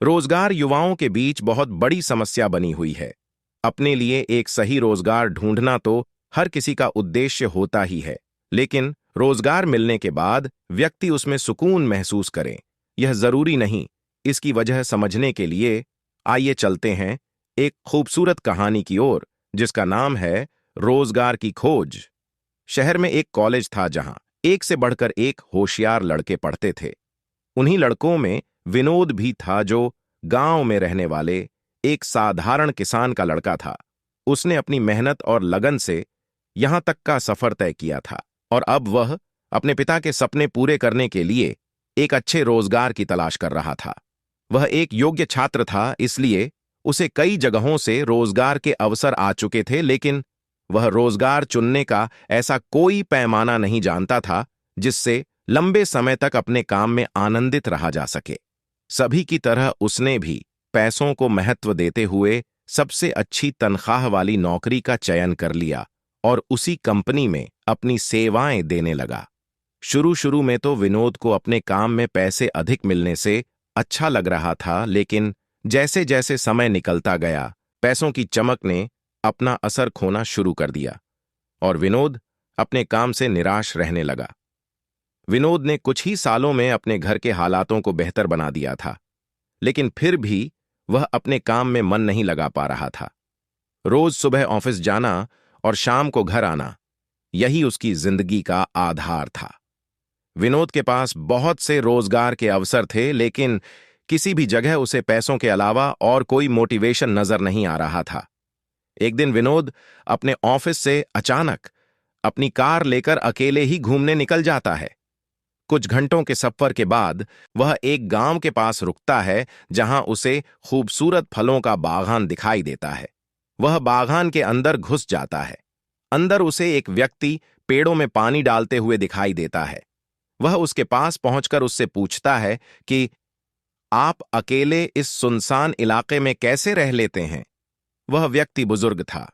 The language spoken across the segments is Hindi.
रोजगार युवाओं के बीच बहुत बड़ी समस्या बनी हुई है। अपने लिए एक सही रोजगार ढूंढना तो हर किसी का उद्देश्य होता ही है, लेकिन रोजगार मिलने के बाद व्यक्ति उसमें सुकून महसूस करे, यह जरूरी नहीं। इसकी वजह समझने के लिए आइए चलते हैं एक खूबसूरत कहानी की ओर, जिसका नाम है रोजगार की खोज। शहर में एक कॉलेज था जहां एक से बढ़कर एक होशियार लड़के पढ़ते थे। उन्हीं लड़कों में विनोद भी था, जो गांव में रहने वाले एक साधारण किसान का लड़का था। उसने अपनी मेहनत और लगन से यहां तक का सफर तय किया था, और अब वह अपने पिता के सपने पूरे करने के लिए एक अच्छे रोजगार की तलाश कर रहा था। वह एक योग्य छात्र था, इसलिए उसे कई जगहों से रोजगार के अवसर आ चुके थे, लेकिन वह रोजगार चुनने का ऐसा कोई पैमाना नहीं जानता था जिससे लंबे समय तक अपने काम में आनंदित रहा जा सके। सभी की तरह उसने भी पैसों को महत्व देते हुए सबसे अच्छी तनख्वाह वाली नौकरी का चयन कर लिया और उसी कंपनी में अपनी सेवाएं देने लगा। शुरू शुरू में तो विनोद को अपने काम में पैसे अधिक मिलने से अच्छा लग रहा था, लेकिन जैसे जैसे समय निकलता गया, पैसों की चमक ने अपना असर खोना शुरू कर दिया और विनोद अपने काम से निराश रहने लगा। विनोद ने कुछ ही सालों में अपने घर के हालातों को बेहतर बना दिया था, लेकिन फिर भी वह अपने काम में मन नहीं लगा पा रहा था। रोज सुबह ऑफिस जाना और शाम को घर आना, यही उसकी जिंदगी का आधार था। विनोद के पास बहुत से रोजगार के अवसर थे, लेकिन किसी भी जगह उसे पैसों के अलावा और कोई मोटिवेशन नजर नहीं आ रहा था। एक दिन विनोद अपने ऑफिस से अचानक अपनी कार लेकर अकेले ही घूमने निकल जाता है। कुछ घंटों के सफर के बाद वह एक गांव के पास रुकता है, जहां उसे खूबसूरत फलों का बागान दिखाई देता है। वह बागान के अंदर घुस जाता है। अंदर उसे एक व्यक्ति पेड़ों में पानी डालते हुए दिखाई देता है। वह उसके पास पहुंचकर उससे पूछता है कि आप अकेले इस सुनसान इलाके में कैसे रह लेते हैं। वह व्यक्ति बुजुर्ग था।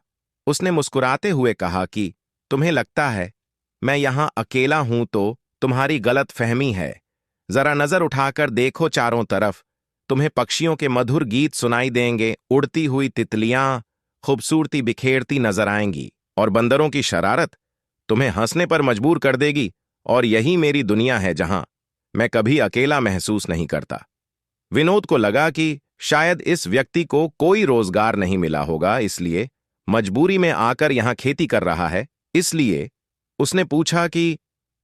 उसने मुस्कुराते हुए कहा कि तुम्हें लगता है मैं यहां अकेला हूं तो तुम्हारी गलत फहमी है। जरा नजर उठाकर देखो चारों तरफ, तुम्हें पक्षियों के मधुर गीत सुनाई देंगे, उड़ती हुई तितलियां खूबसूरती बिखेरती नजर आएंगी, और बंदरों की शरारत तुम्हें हंसने पर मजबूर कर देगी। और यही मेरी दुनिया है, जहां मैं कभी अकेला महसूस नहीं करता। विनोद को लगा कि शायद इस व्यक्ति को कोई रोजगार नहीं मिला होगा, इसलिए मजबूरी में आकर यहां खेती कर रहा है। इसलिए उसने पूछा कि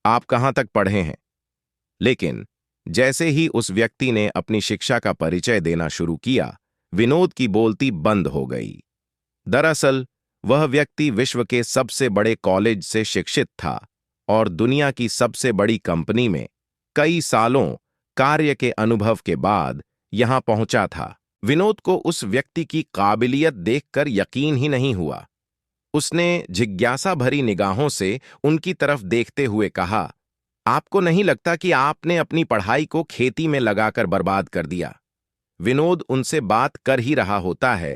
आप कहां तक पढ़े हैं। लेकिन जैसे ही उस व्यक्ति ने अपनी शिक्षा का परिचय देना शुरू किया, विनोद की बोलती बंद हो गई। दरअसल वह व्यक्ति विश्व के सबसे बड़े कॉलेज से शिक्षित था और दुनिया की सबसे बड़ी कंपनी में कई सालों कार्य के अनुभव के बाद यहां पहुंचा था। विनोद को उस व्यक्ति की काबिलियत देखकर यकीन ही नहीं हुआ। उसने जिज्ञासा भरी निगाहों से उनकी तरफ देखते हुए कहा, आपको नहीं लगता कि आपने अपनी पढ़ाई को खेती में लगाकर बर्बाद कर दिया। विनोद उनसे बात कर ही रहा होता है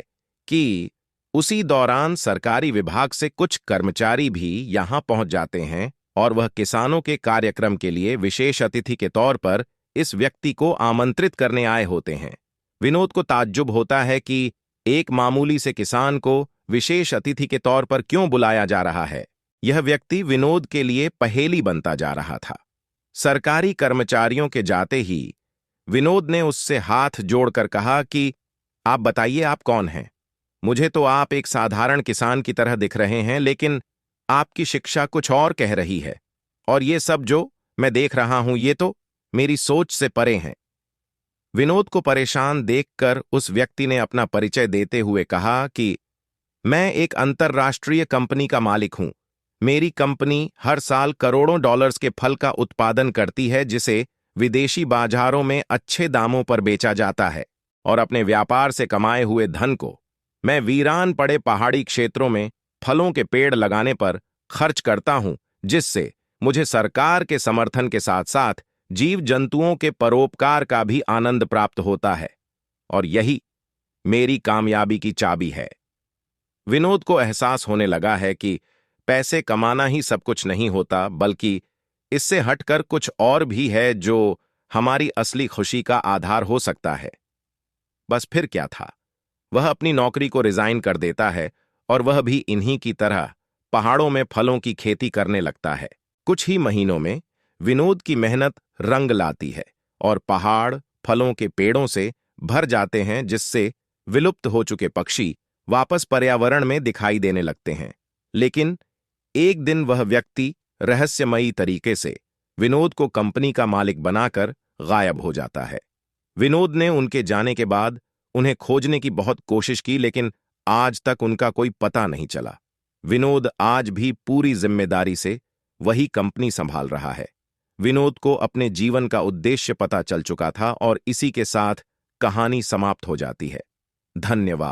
कि उसी दौरान सरकारी विभाग से कुछ कर्मचारी भी यहां पहुंच जाते हैं और वह किसानों के कार्यक्रम के लिए विशेष अतिथि के तौर पर इस व्यक्ति को आमंत्रित करने आए होते हैं। विनोद को ताज्जुब होता है कि एक मामूली से किसान को विशेष अतिथि के तौर पर क्यों बुलाया जा रहा है। यह व्यक्ति विनोद के लिए पहेली बनता जा रहा था। सरकारी कर्मचारियों के जाते ही विनोद ने उससे हाथ जोड़कर कहा कि आप बताइए, आप कौन हैं। मुझे तो आप एक साधारण किसान की तरह दिख रहे हैं, लेकिन आपकी शिक्षा कुछ और कह रही है, और ये सब जो मैं देख रहा हूं ये तो मेरी सोच से परे हैं। विनोद को परेशान देखकर उस व्यक्ति ने अपना परिचय देते हुए कहा कि मैं एक अंतर्राष्ट्रीय कंपनी का मालिक हूं। मेरी कंपनी हर साल करोड़ों डॉलर्स के फल का उत्पादन करती है, जिसे विदेशी बाजारों में अच्छे दामों पर बेचा जाता है, और अपने व्यापार से कमाए हुए धन को मैं वीरान पड़े पहाड़ी क्षेत्रों में फलों के पेड़ लगाने पर खर्च करता हूं, जिससे मुझे सरकार के समर्थन के साथ साथ जीव जंतुओं के परोपकार का भी आनंद प्राप्त होता है, और यही मेरी कामयाबी की चाबी है। विनोद को एहसास होने लगा है कि पैसे कमाना ही सब कुछ नहीं होता, बल्कि इससे हटकर कुछ और भी है जो हमारी असली खुशी का आधार हो सकता है। बस फिर क्या था। वह अपनी नौकरी को रिजाइन कर देता है और वह भी इन्हीं की तरह पहाड़ों में फलों की खेती करने लगता है। कुछ ही महीनों में विनोद की मेहनत रंग लाती है और पहाड़ फलों के पेड़ों से भर जाते हैं, जिससे विलुप्त हो चुके पक्षी वापस पर्यावरण में दिखाई देने लगते हैं। लेकिन एक दिन वह व्यक्ति रहस्यमयी तरीके से विनोद को कंपनी का मालिक बनाकर गायब हो जाता है। विनोद ने उनके जाने के बाद उन्हें खोजने की बहुत कोशिश की, लेकिन आज तक उनका कोई पता नहीं चला। विनोद आज भी पूरी जिम्मेदारी से वही कंपनी संभाल रहा है। विनोद को अपने जीवन का उद्देश्य पता चल चुका था और इसी के साथ कहानी समाप्त हो जाती है। धन्यवाद।